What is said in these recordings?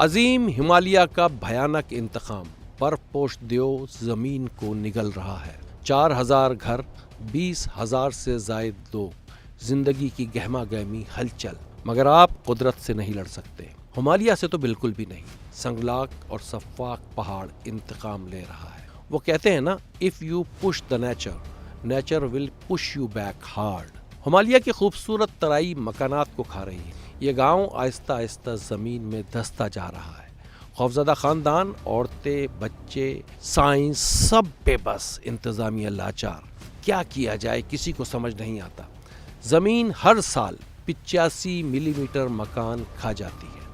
عظیم ہمالیہ کا بھیانک انتقام، برف پوش دیو زمین کو نگل رہا ہے۔ 4000 گھر، 20,000 سے زائد لوگ، زندگی کی گہما گہمی ہلچل، مگر آپ قدرت سے نہیں لڑ سکتے۔ ہمالیہ سے تو بالکل بھی نہیں۔ سنگلاق اور صفاق پہاڑ انتقام لے رہا ہے۔ وہ کہتے ہیں نا، if you push the nature will push you back hard۔ Himalaya کی خوبصورت ترائی مکانات کو کھا رہی ہے۔ یہ گاؤں آہستہ آہستہ زمین میں دھستا جا رہا ہے۔ خوفزدہ خاندان، عورتیں، بچے، سائنس، سب بے بس، انتظامیہ لاچار۔ کیا کیا جائے کسی کو سمجھ نہیں آتا۔ زمین ہر سال 85 ملی میٹر مکان کھا جاتی ہے۔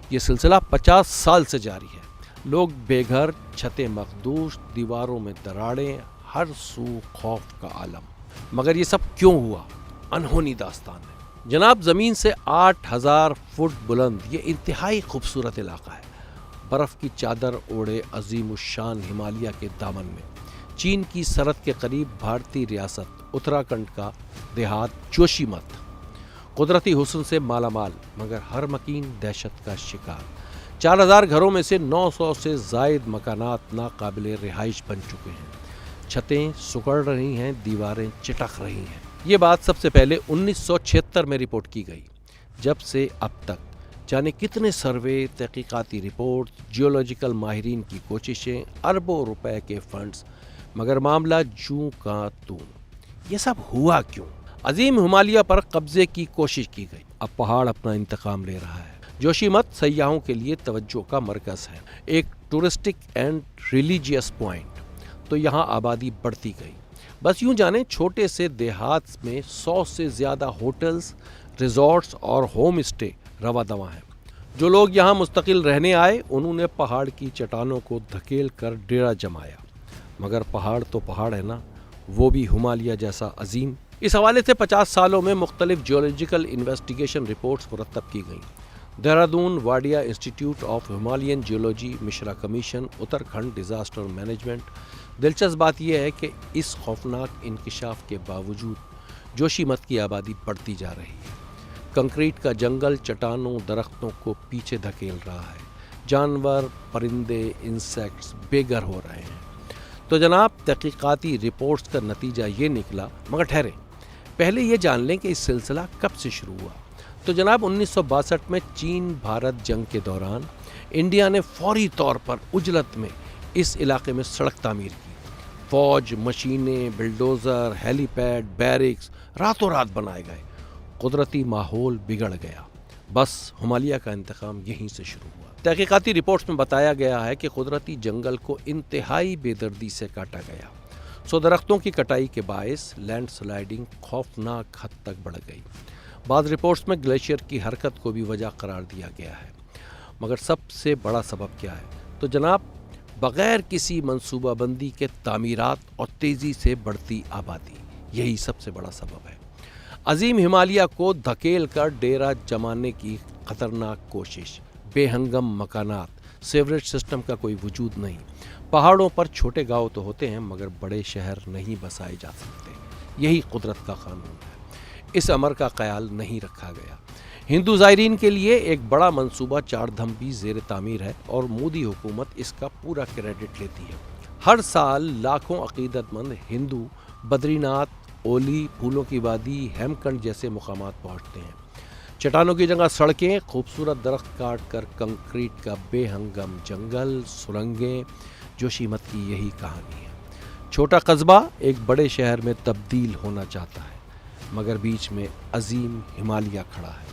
یہ سلسلہ 50 سال سے جاری ہے۔ لوگ بے گھر، چھتیں مخدوش، دیواروں میں دراڑیں، ہر سو خوف کا عالم۔ مگر یہ سب کیوں ہوا؟ انہونی داستان ہے جناب۔ زمین سے 8000 فٹ بلند یہ انتہائی خوبصورت علاقہ ہے۔ برف کی چادر اوڑے عظیم الشان ہمالیہ کے دامن میں، چین کی سرحد کے قریب بھارتی ریاست اتراکھنڈ کا دیہات جوشی مٹھ، قدرتی حسن سے مالا مال مگر ہر مکین دہشت کا شکار۔ 4000 گھروں میں سے 900 سے زائد مکانات ناقابل رہائش بن چکے ہیں۔ چھتیں سکڑ رہی ہیں، دیواریں چٹک رہی ہیں۔ یہ بات سب سے پہلے 1976 میں رپورٹ کی گئی۔ جب سے اب تک جانے کتنے سروے، تحقیقاتی رپورٹ، جیولوجیکل ماہرین کی کوششیں، اربوں روپے کے فنڈز، مگر معاملہ جوں کا توں۔ یہ سب ہوا کیوں؟ عظیم ہمالیہ پر قبضے کی کوشش کی گئی۔ اب پہاڑ اپنا انتقام لے رہا ہے۔ جوشی مٹھ سیاحوں کے لیے توجہ کا مرکز ہے، ایک ٹورسٹک اینڈ ریلیجیس پوائنٹ، تو یہاں آبادی بڑھتی گئی۔ بس یوں جانیں چھوٹے سے دیہات میں 100 سے زیادہ ہوٹلز، ریزورٹس اور ہوم اسٹے رواں دواں ہیں۔ جو لوگ یہاں مستقل رہنے آئے انہوں نے پہاڑ کی چٹانوں کو دھکیل کر ڈیرا جمایا۔ مگر پہاڑ تو پہاڑ ہے نا، وہ بھی ہمالیہ جیسا عظیم۔ اس حوالے سے 50 سالوں میں مختلف جیولوجیکل انویسٹیگیشن رپورٹس مرتب کی گئیں۔ Dehradun Wadia institute of Himalayan geology, Mishra commission, Uttarakhand disaster management. دلچسپ بات یہ ہے کہ اس خوفناک انکشاف کے باوجود جوشی مٹھ کی آبادی بڑھتی جا رہی ہے۔ کنکریٹ کا جنگل چٹانوں، درختوں کو پیچھے دھکیل رہا ہے۔ جانور، پرندے، انسیکٹس بے گھر ہو رہے ہیں۔ تو جناب تحقیقاتی رپورٹس کا نتیجہ یہ نکلا، مگر ٹھہرے، پہلے یہ جان لیں کہ اس سلسلہ کب سے شروع ہوا۔ تو جناب 1962 میں چین بھارت جنگ کے دوران انڈیا نے فوری طور پر عجلت میں اس علاقے میں سڑک تعمیر کی۔ فوج، مشینیں، بلڈوزر، ہیلی پیڈ، بیرکس راتوں رات بنائے گئے۔ قدرتی ماحول بگڑ گیا۔ بس ہمالیہ کا انتقام یہیں سے شروع ہوا۔ تحقیقاتی رپورٹس میں بتایا گیا ہے کہ قدرتی جنگل کو انتہائی بے دردی سے کاٹا گیا۔ درختوں کی کٹائی کے باعث لینڈ سلائیڈنگ خوفناک حد تک بڑھ گئی۔ بعض رپورٹس میں گلیشیئر کی حرکت کو بھی وجہ قرار دیا گیا ہے۔ مگر سب سے بڑا سبب کیا ہے؟ تو جناب بغیر کسی منصوبہ بندی کے تعمیرات اور تیزی سے بڑھتی آبادی، یہی سب سے بڑا سبب ہے۔ عظیم ہمالیہ کو دھکیل کر ڈیرا جمانے کی خطرناک کوشش، بے ہنگم مکانات، سیوریج سسٹم کا کوئی وجود نہیں۔ پہاڑوں پر چھوٹے گاؤں تو ہوتے ہیں مگر بڑے شہر نہیں بسائے جا سکتے۔ یہی قدرت کا قانون ہے۔ اس امر کا خیال نہیں رکھا گیا۔ ہندو زائرین کے لیے ایک بڑا منصوبہ چار دھم بھی زیر تعمیر ہے اور مودی حکومت اس کا پورا کریڈٹ لیتی ہے۔ ہر سال لاکھوں عقیدت مند ہندو بدری ناتھ، اولی، پھولوں کی وادی، ہیم کنڈ جیسے مقامات پہنچتے ہیں۔ چٹانوں کی جگہ سڑکیں، خوبصورت درخت کاٹ کر کنکریٹ کا بے ہنگم جنگل، سرنگیں، جوشی مٹھ کی یہی کہانی ہے۔ چھوٹا قصبہ ایک بڑے شہر میں تبدیل ہونا چاہتا ہے مگر بیچ میں عظیم ہمالیہ کھڑا ہے۔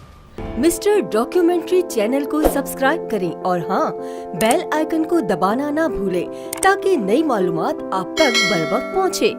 مسٹر ڈاکیومنٹری چینل کو سبسکرائب کریں اور ہاں بیل آئیکن کو دبانا نہ بھولیں تاکہ نئی معلومات آپ تک بر وقت پہنچے۔